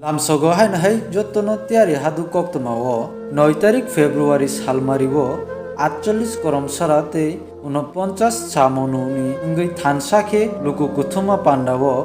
लामसगो हायन है जत्तनो त्यारि हादु कक्तमाओ 9 तारिख फेब्रुवारी सालमारिगो 48 करम सराते 49 सामनुनि अंगै थानसाखे लुकु कुथुमा पान्डावो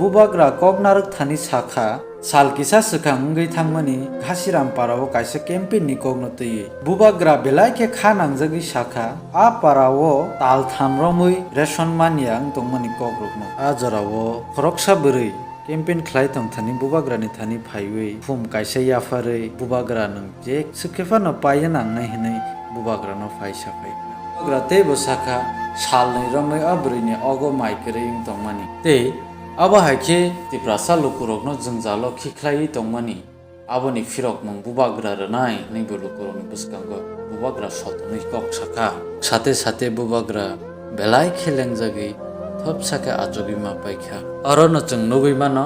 बुबाग्रा ककनारक थानि साखा सालकिसा सखां अंगै थांमनि घासिराम पारावो कायसे केम्पेननि कगनतै बुबाग्रा बेलायखे खानांजगै साखा आ पारावो ताल थामरमै रेशन मानिया तंमनि कग्रुकनो आजरावो खरकसा बोरै केम्पेन खलायथं थानि बुबाग्रानि थानि फाइवै फुम कायसे याफारै बुबाग्रा नों जे सुखेफानो पाय नांनाय हनै बुबाग्रानो फाइसा फाइ बुबाग्रा ते बसाखा सालनै रमै अब्रैनि अगो माइकरै तंमनि ते अब हायखे तिप्रासा लुकुरकनो जोंजालो खिख्लायै तंमनि आबोनि फिरक मं बुबाग्रा रनाय नैबो लुकुरकनि बुसकांगो बुबाग्रा सतनै कक साखा साथे साथे बुबाग्रा बेलाय खेलेंजागै थप साखे आजोगि मा पाइखा अरनो जों नुगैमानो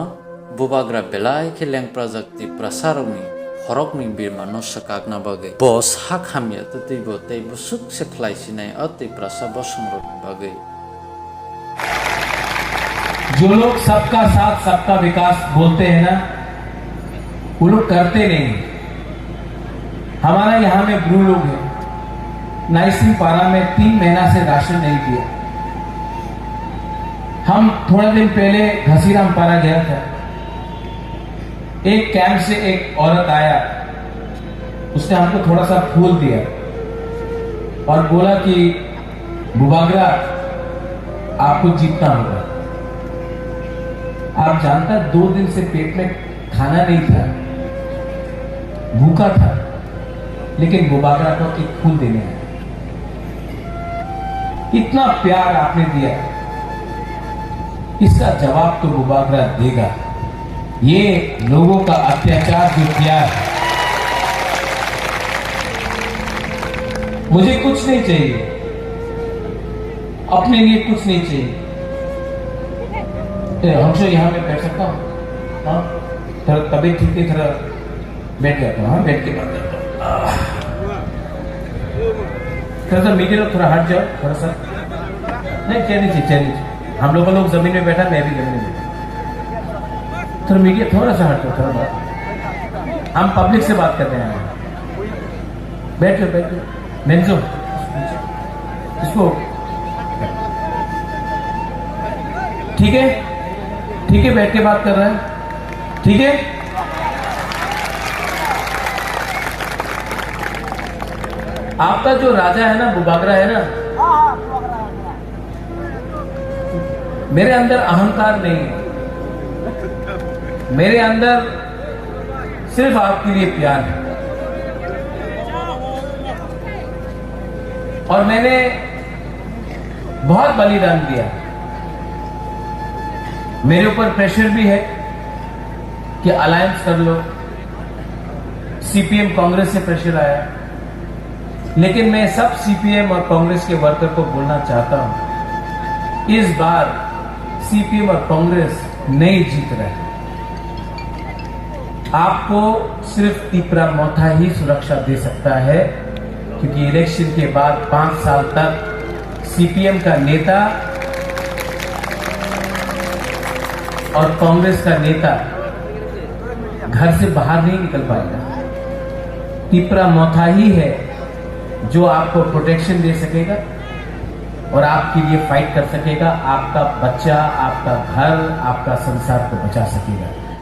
बुबाग्रा बेलाय खेलें प्रजाक्ति प्रसारनि खरकनि बिरमा नसकागना बागै बस हा खामिया तैबो तैबो सुख से खलायसिनाय अति प्रसा बसंरनि बागै जो लोग सबका साथ सबका विकास बोलते हैं ना, वो लोग करते नहीं। हमारा यहाँ में ब्रू लोग हैं, नाइसिंग पारा में 3 महीना से राशन नहीं दिया। हम थोड़ा दिन पहले घसीराम पारा गया था, एक कैंप से एक औरत आया, उसने हमको थोड़ा सा फूल दिया और बोला कि बुबाग्रा आपको जीतना होगा। आप जानता 2 दिन से पेट में खाना नहीं था, भूखा था, लेकिन बुबाग्रा को एक फूल देने आया। इतना प्यार आपने दिया, इसका जवाब तो बुबाग्रा देगा। ये लोगों का अत्याचार जो किया है, मुझे कुछ नहीं चाहिए, अपने लिए कुछ नहीं चाहिए। हमसे यहाँ पे बैठ सकता हूँ? हाँ, थोड़ा तबीयत ठीक है, थोड़ा बैठ जाता हूँ। हाँ, बैठ के बात करता हूँ। थोड़ा सा मीडिया लोग थोड़ा हट जाओ, थोड़ा सा नहीं चलिए हम लोग जमीन में बैठा, मैं भी जमीन में बैठा। थोड़ा मीडिया थोड़ा सा हट जाओ, थोड़ा बात, हम पब्लिक से बात करते हैं। बैठ जाओ मेंजो इसको, ठीक है, बैठ के बात कर रहे हैं, ठीक है। आपका जो राजा है ना, बुबाग्रा है ना, मेरे अंदर अहंकार नहीं है, मेरे अंदर सिर्फ आपके लिए प्यार है। और मैंने बहुत बलिदान दिया। मेरे ऊपर प्रेशर भी है कि अलायंस कर लो, सीपीएम कांग्रेस से प्रेशर आया, लेकिन मैं सब सीपीएम और कांग्रेस के वर्कर को बोलना चाहता हूं, इस बार सीपीएम और कांग्रेस नहीं जीत रहे। आपको सिर्फ तिपरा मोथा ही सुरक्षा दे सकता है, क्योंकि इलेक्शन के बाद 5 साल तक सीपीएम का नेता और कांग्रेस का नेता घर से बाहर नहीं निकल पाएगा। तिपरा मोथा ही है जो आपको प्रोटेक्शन दे सकेगा और आपके लिए फाइट कर सकेगा, आपका बच्चा, आपका घर, आपका संसार को बचा सकेगा।